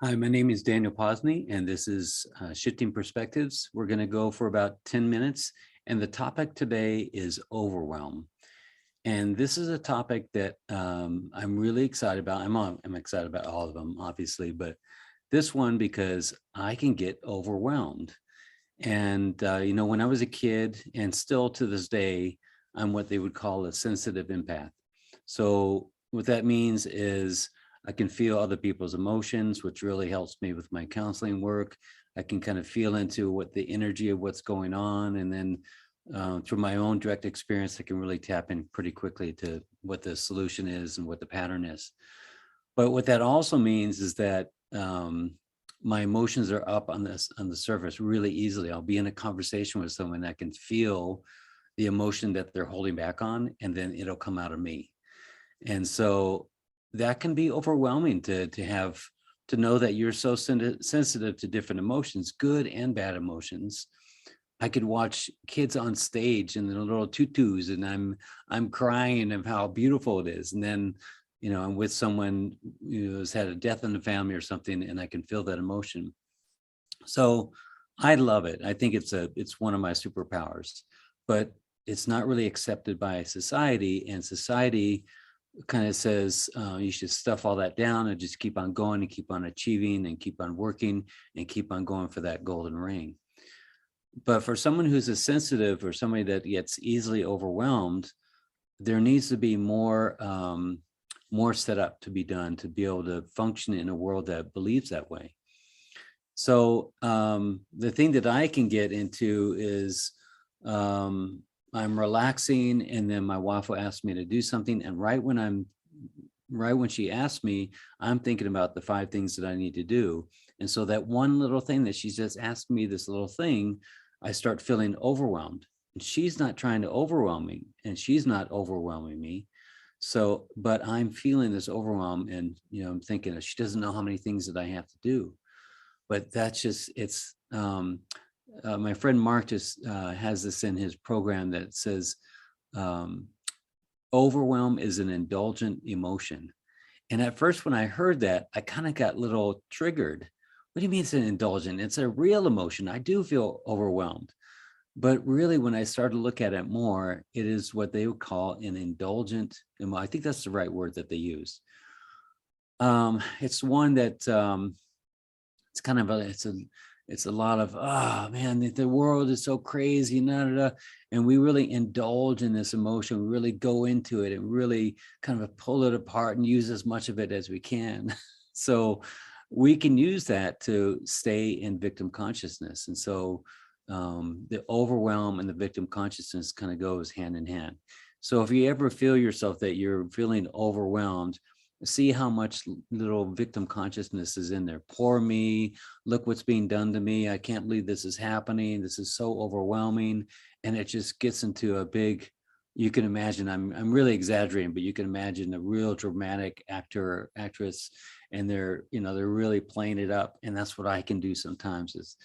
Hi, my name is Daniel Posney, and this is Shifting Perspectives. We're going to go for about 10 minutes, and the topic today is overwhelm. And this is a topic that I'm really excited about. I'm excited about all of them, obviously, but this one because I can get overwhelmed. And, when I was a kid, and still to this day, I'm what they would call a sensitive empath. So, what that means is I can feel other people's emotions, which really helps me with my counseling work. I can kind of feel into what the energy of what's going on. And then through my own direct experience, I can really tap in pretty quickly to what the solution is and what the pattern is. But what that also means is that my emotions are up on the surface really easily. I'll be in a conversation with someone that can feel the emotion that they're holding back on, and then it'll come out of me. And so that can be overwhelming to know that you're so sensitive to different emotions, good and bad emotions. I could watch kids on stage in their little tutus, and I'm crying of how beautiful it is, and then I'm with someone who's had a death in the family or something, and I can feel that emotion. So I love it. I think it's one of my superpowers, but it's not really accepted by society, and society kind of says you should stuff all that down and just keep on going and keep on achieving and keep on working and keep on going for that golden ring. But for someone who's a sensitive or somebody that gets easily overwhelmed, there needs to be more set up to be done to be able to function in a world that believes that way. So the thing that I can get into is I'm relaxing, and then my wife will ask me to do something, and right when she asks me, I'm thinking about the 5 things that I need to do. And so that one little thing that she's just asked me, this little thing, I start feeling overwhelmed. And she's not trying to overwhelm me, and she's not overwhelming me. So, but I'm feeling this overwhelm, and I'm thinking she doesn't know how many things that I have to do. But that's just my friend Mark just has this in his program that says um, overwhelm is an indulgent emotion. And at first, when I heard that, I kind of got a little triggered. What do you mean it's an indulgent? It's a real emotion. I do feel overwhelmed. But really, when I started to look at it more, it is what they would call an indulgent. I think that's the right word that they use. It's one that it's kind of it's a lot of, oh man, the world is so crazy, and we really indulge in this emotion. We really go into it and really kind of pull it apart and use as much of it as we can. So we can use that to stay in victim consciousness. And so the overwhelm and the victim consciousness kind of goes hand in hand. So if you ever feel yourself that you're feeling overwhelmed, see how much little victim consciousness is in there. Poor me, look what's being done to me. I can't believe this is happening. This is so overwhelming. And it just gets into a big, you can imagine, I'm really exaggerating, but you can imagine a real dramatic actor, actress, and they're really playing it up. And that's what I can do sometimes is,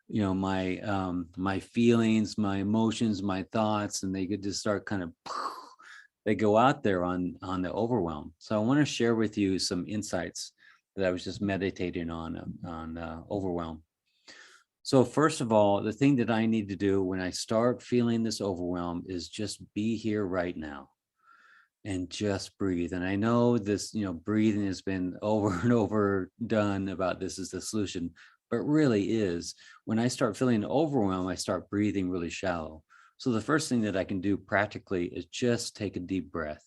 my feelings, my emotions, my thoughts, and they could just start kind of they go out there on the overwhelm. So I want to share with you some insights that I was just meditating on overwhelm. So first of all, the thing that I need to do when I start feeling this overwhelm is just be here right now and just breathe. And I know this, breathing has been over and over done about this is the solution, but really is. When I start feeling overwhelmed, I start breathing really shallow. So the first thing that I can do practically is just take a deep breath.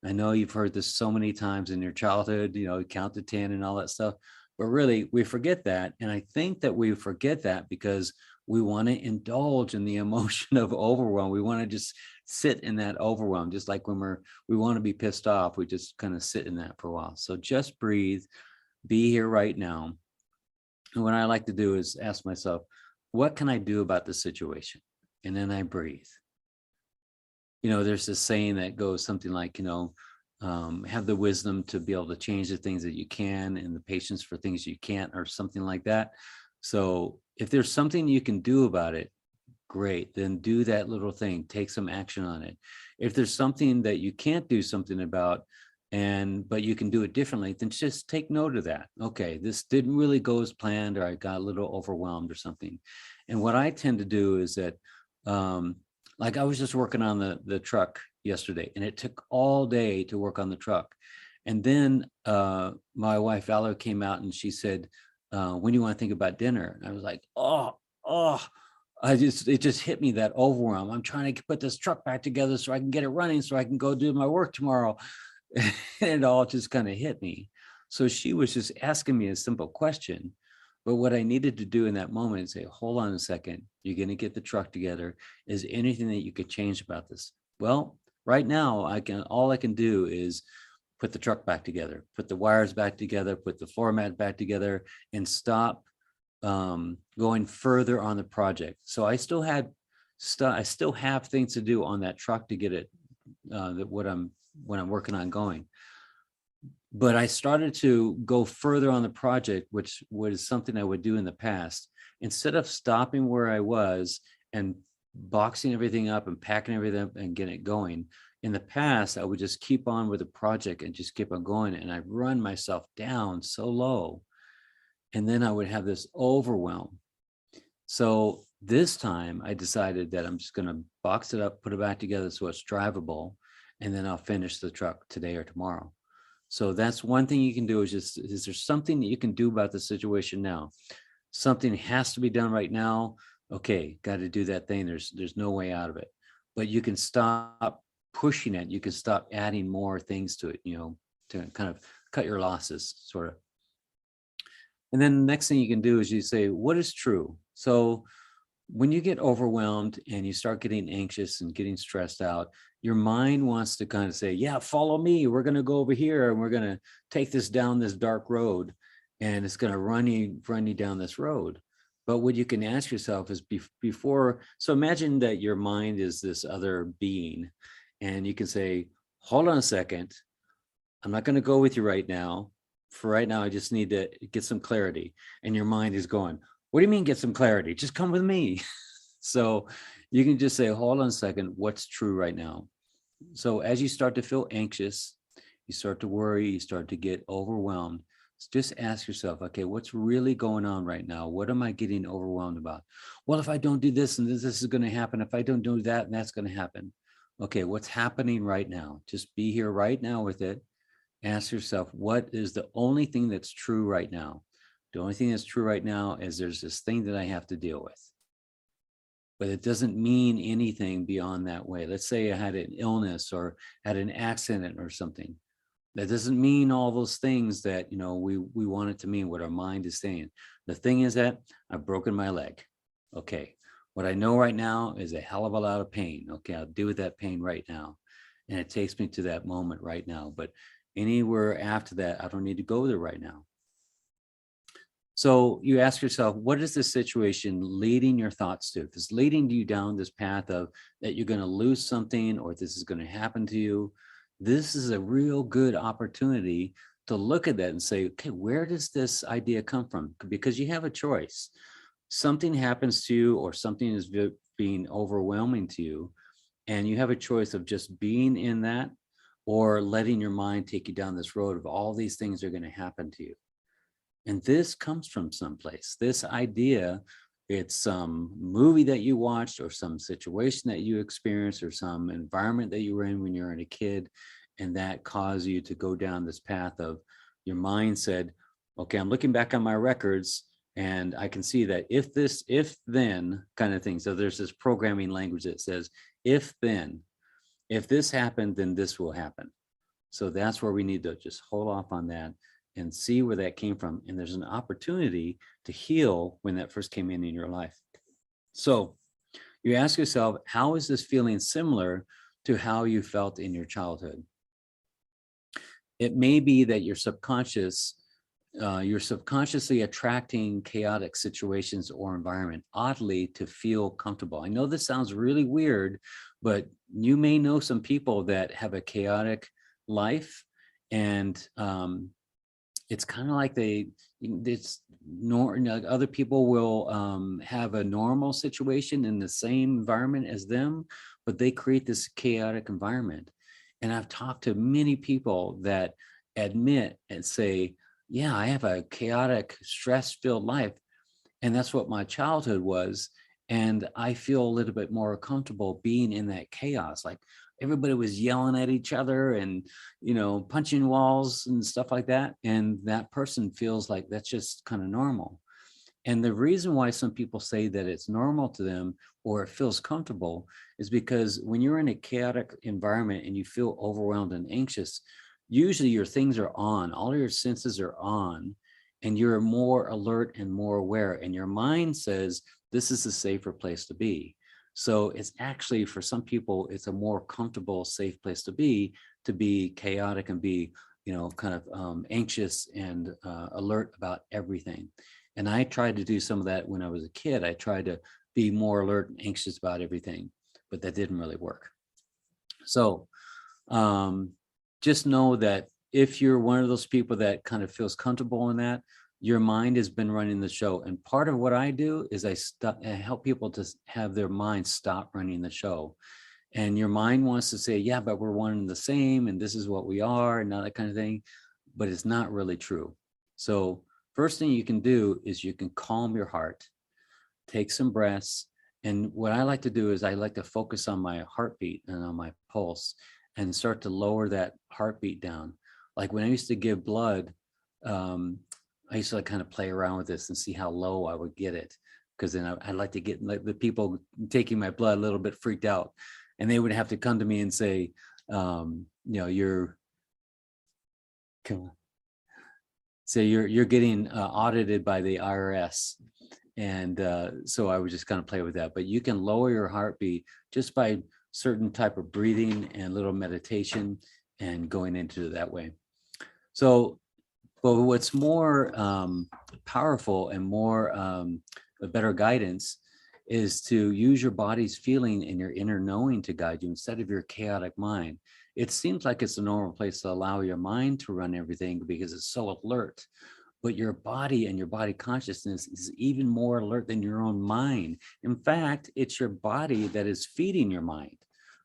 I know you've heard this so many times in your childhood, count to 10 and all that stuff, but really we forget that. And I think that we forget that because we want to indulge in the emotion of overwhelm. We want to just sit in that overwhelm, just like when we want to be pissed off, we just kind of sit in that for a while. So just breathe, be here right now. And what I like to do is ask myself, what can I do about the situation? And then I breathe. There's this saying that goes something like, have the wisdom to be able to change the things that you can and the patience for things you can't, or something like that. So if there's something you can do about it, great, then do that little thing, take some action on it. If there's something that you can't do something about, but you can do it differently, then just take note of that. Okay, this didn't really go as planned, or I got a little overwhelmed or something. And what I tend to do is that, like I was just working on the truck yesterday, and it took all day to work on the truck. And then my wife Valerie came out and she said, when do you want to think about dinner? And I was like, oh, it just hit me, that overwhelm. I'm trying to put this truck back together so I can get it running so I can go do my work tomorrow. And it all just kind of hit me. So she was just asking me a simple question. But what I needed to do in that moment is say, hold on a second, you're going to get the truck together. Is there anything that you could change about this? Well, right now, all I can do is put the truck back together, put the wires back together, put the floor mat back together, and stop going further on the project. So I still have things to do on that truck to get it what I'm working on going. But I started to go further on the project, which was something I would do in the past. Instead of stopping where I was and boxing everything up and packing everything up and getting it going, in the past, I would just keep on with the project and just keep on going. And I run myself down so low. And then I would have this overwhelm. So this time I decided that I'm just going to box it up, put it back together so it's drivable, and then I'll finish the truck today or tomorrow. So that's one thing you can do, is there something that you can do about the situation now? Something has to be done right now. Okay, got to do that thing. There's no way out of it. But you can stop pushing it. You can stop adding more things to it, to kind of cut your losses, sort of. And then the next thing you can do is you say, what is true? So when you get overwhelmed and you start getting anxious and getting stressed out, your mind wants to kind of say, yeah, follow me. We're going to go over here and we're going to take this down this dark road, and it's going to run you down this road. But what you can ask yourself is before, so imagine that your mind is this other being, and you can say, hold on a second. I'm not going to go with you right now. For right now, I just need to get some clarity. And your mind is going, what do you mean get some clarity? Just come with me. So you can just say, hold on a second, what's true right now? So as you start to feel anxious, you start to worry, you start to get overwhelmed, just ask yourself, okay, what's really going on right now? What am I getting overwhelmed about? Well, if I don't do this and this is going to happen, if I don't do that, and that's going to happen. Okay, what's happening right now? Just be here right now with it. Ask yourself, what is the only thing that's true right now? The only thing that's true right now is there's this thing that I have to deal with. But it doesn't mean anything beyond that way. Let's say I had an illness or had an accident or something. That doesn't mean all those things that we want it to mean, what our mind is saying. The thing is that I've broken my leg. Okay, what I know right now is a hell of a lot of pain. Okay, I'll deal with that pain right now. And it takes me to that moment right now. But anywhere after that, I don't need to go there right now. So you ask yourself, what is this situation leading your thoughts to? If it's leading you down this path of that you're going to lose something, or this is going to happen to you, this is a real good opportunity to look at that and say, okay, where does this idea come from? Because you have a choice. Something happens to you, or something is being overwhelming to you, and you have a choice of just being in that, or letting your mind take you down this road of all these things are going to happen to you. And this comes from someplace. This idea, it's some movie that you watched, or some situation that you experienced, or some environment that you were in when you were a kid, and that caused you to go down this path of your mind said, okay, I'm looking back on my records and I can see that if this, if then kind of thing. So there's this programming language that says, if then, if this happened, then this will happen. So that's where we need to just hold off on that and see where that came from. And there's an opportunity to heal when that first came in your life. So you ask yourself, how is this feeling similar to how you felt in your childhood? It may be that you're subconsciously attracting chaotic situations or environment, oddly, to feel comfortable. I know this sounds really weird, but you may know some people that have a chaotic life, and it's kind of like other people will have a normal situation in the same environment as them, but they create this chaotic environment. And I've talked to many people that admit and say, yeah, I have a chaotic, stress-filled life. And that's what my childhood was. And I feel a little bit more comfortable being in that chaos. Like everybody was yelling at each other and, punching walls and stuff like that. And that person feels like that's just kind of normal. And the reason why some people say that it's normal to them or it feels comfortable is because when you're in a chaotic environment and you feel overwhelmed and anxious, usually your things are on, all your senses are on, and you're more alert and more aware. And your mind says, this is a safer place to be. So it's actually, for some people, it's a more comfortable, safe place to be chaotic and be, kind of anxious and alert about everything. And I tried to do some of that when I was a kid. I tried to be more alert and anxious about everything, but that didn't really work. So just know that if you're one of those people that kind of feels comfortable in that, your mind has been running the show. And part of what I do is I help people to have their mind stop running the show. And your mind wants to say, yeah, but we're one and the same, and this is what we are, and all that kind of thing. But it's not really true. So first thing you can do is you can calm your heart, take some breaths. And what I like to do is I like to focus on my heartbeat and on my pulse and start to lower that heartbeat down. Like when I used to give blood, I used to like kind of play around with this and see how low I would get it. Because then I'd like to get like the people taking my blood a little bit freaked out. And they would have to come to me and say, you're getting audited by the IRS. And so I would just kind of play with that. But you can lower your heartbeat just by certain type of breathing and little meditation and going into it that way. So, but what's more powerful and more a better guidance is to use your body's feeling and your inner knowing to guide you instead of your chaotic mind. It seems like it's a normal place to allow your mind to run everything because it's so alert. But your body and your body consciousness is even more alert than your own mind. In fact, it's your body that is feeding your mind.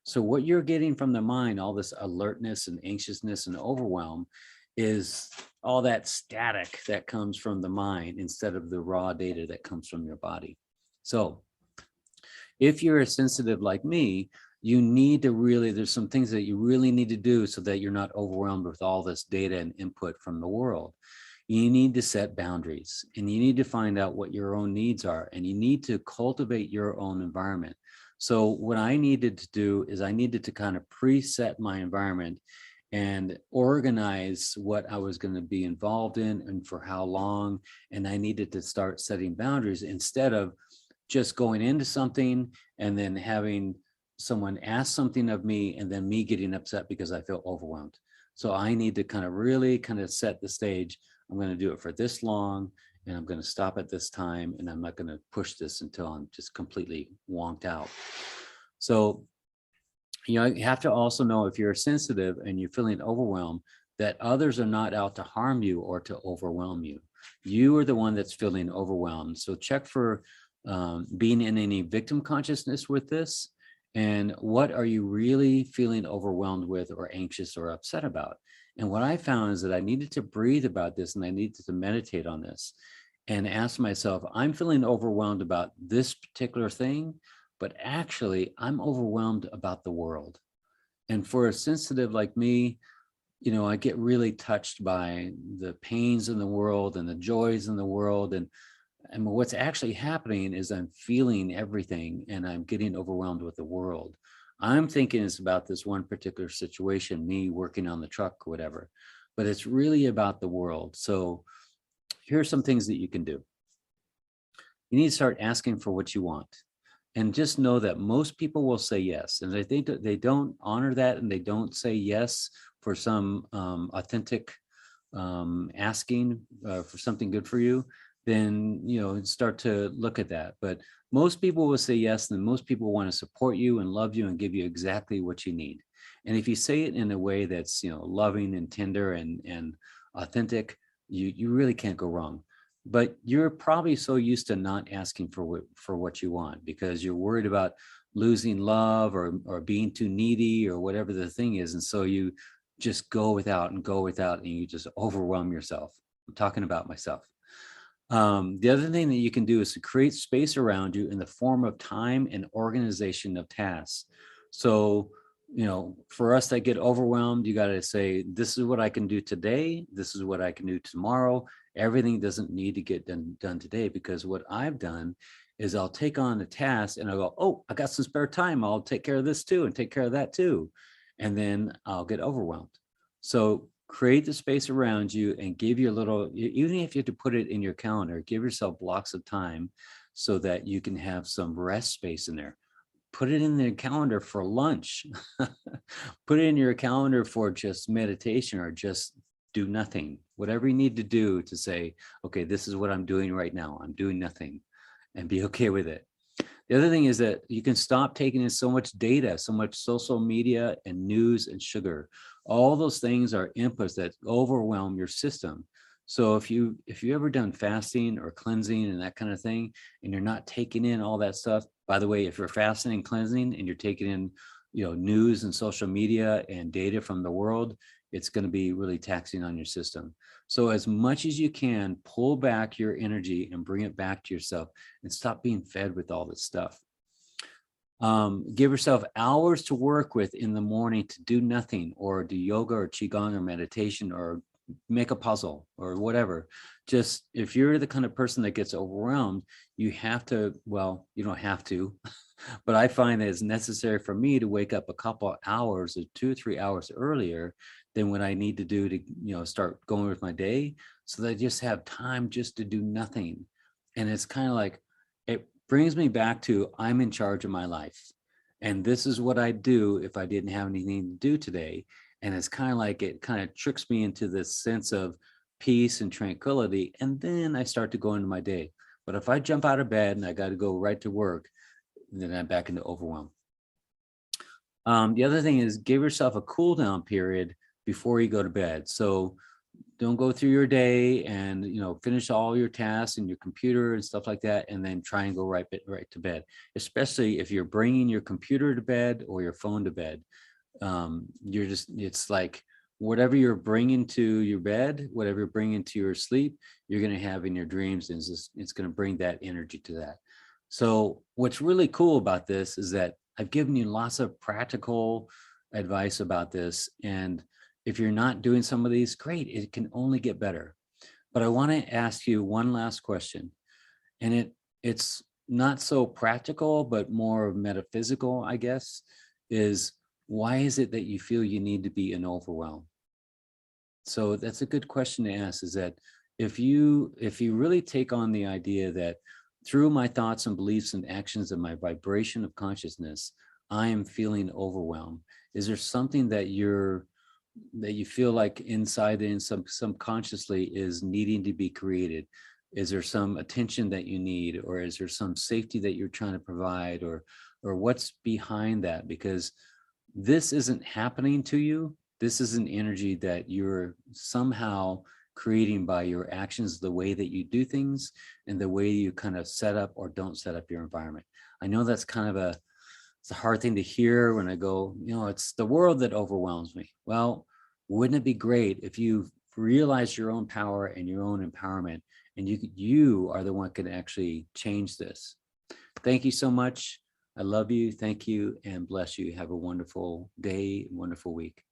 So what you're getting from the mind, all this alertness and anxiousness and overwhelm, is all that static that comes from the mind instead of the raw data that comes from your body. So if you're a sensitive like me, you need to really, there's some things that you really need to do so that you're not overwhelmed with all this data and input from the world. You need to set boundaries and you need to find out what your own needs are, and you need to cultivate your own environment. So what I needed to do is I needed to kind of preset my environment and organize what I was going to be involved in and for how long. And I needed to start setting boundaries instead of just going into something and then having someone ask something of me and then me getting upset because I feel overwhelmed. So I need to kind of really kind of set the stage. I'm going to do it for this long and I'm going to stop at this time, and I'm not going to push this until I'm just completely wonked out. So, you have to also know, if you're sensitive and you're feeling overwhelmed, that others are not out to harm you or to overwhelm you. You are the one that's feeling overwhelmed. So check for being in any victim consciousness with this. And what are you really feeling overwhelmed with or anxious or upset about? And what I found is that I needed to breathe about this and I needed to meditate on this and ask myself, I'm feeling overwhelmed about this particular thing, but actually I'm overwhelmed about the world. And for a sensitive like me, I get really touched by the pains in the world and the joys in the world. And what's actually happening is I'm feeling everything and I'm getting overwhelmed with the world. I'm thinking it's about this one particular situation, me working on the truck or whatever, but it's really about the world. So here are some things that you can do. You need to start asking for what you want. And just know that most people will say yes. And I think that they don't honor that and they don't say yes for some authentic asking for something good for you, then, start to look at that. But most people will say yes, and most people want to support you and love you and give you exactly what you need. And if you say it in a way that's, loving and tender and authentic, you really can't go wrong. But you're probably so used to not asking for what you want because you're worried about losing love or being too needy or whatever the thing is. And so you just go without and go without, and you just overwhelm yourself. I'm talking about myself. The other thing that you can do is to create space around you in the form of time and organization of tasks. So, for us that get overwhelmed, you got to say, this is what I can do today. This is what I can do tomorrow. Everything doesn't need to get done today, because what I've done is I'll take on a task and I'll go, oh, I got some spare time. I'll take care of this too and take care of that too. And then I'll get overwhelmed. So create the space around you and give you a little, even if you have to put it in your calendar, give yourself blocks of time so that you can have some rest space in there. Put it in the calendar for lunch. Put it in your calendar for just meditation or just do nothing. Whatever you need to do to say, okay, this is what I'm doing right now. I'm doing nothing, and be okay with it. The other thing is that you can stop taking in so much data, so much social media and news and sugar. All those things are inputs that overwhelm your system. So if you ever done fasting or cleansing and that kind of thing, and you're not taking in all that stuff, by the way, if you're fasting and cleansing and you're taking in, news and social media and data from the world, it's going to be really taxing on your system. So as much as you can, pull back your energy and bring it back to yourself and stop being fed with all this stuff. Give yourself hours to work with in the morning to do nothing, or do yoga or qigong or meditation, or make a puzzle or whatever. Just if you're the kind of person that gets overwhelmed, you have to, well, you don't have to, but I find that it's necessary for me to wake up a couple of hours or 2 or 3 hours earlier than what I need to do to, start going with my day, so that I just have time just to do nothing. And it's kind of like, it brings me back to, I'm in charge of my life. And this is what I'd do if I didn't have anything to do today. And it's kind of like, it kind of tricks me into this sense of peace and tranquility. And then I start to go into my day. But if I jump out of bed and I got to go right to work, then I'm back into overwhelm. The other thing is, give yourself a cool down period before you go to bed. So don't go through your day and finish all your tasks and your computer and stuff like that, and then try and go right to bed. Especially if you're bringing your computer to bed or your phone to bed, it's like whatever you're bringing to your bed, whatever you're bringing to your sleep, you're going to have in your dreams, and it's going to bring that energy to that. So what's really cool about this is that I've given you lots of practical advice about this. And if you're not doing some of these, great, it can only get better. But I want to ask you one last question. And it's not so practical, but more metaphysical, I guess, is why is it that you feel you need to be in overwhelm? So that's a good question to ask, is that if you really take on the idea that through my thoughts and beliefs and actions and my vibration of consciousness, I am feeling overwhelmed. Is there something that you feel like inside and subconsciously is needing to be created? Is there some attention that you need, or is there some safety that you're trying to provide, or what's behind that? Because this isn't happening to you. This is an energy that you're somehow creating by your actions, the way that you do things, and the way you kind of set up or don't set up your environment. I know that's kind of it's a hard thing to hear when I go, it's the world that overwhelms me. Well, wouldn't it be great if you realize your own power and your own empowerment, and you are the one who can actually change this? Thank you so much. I love you. Thank you, and bless you. Have a wonderful day, wonderful week.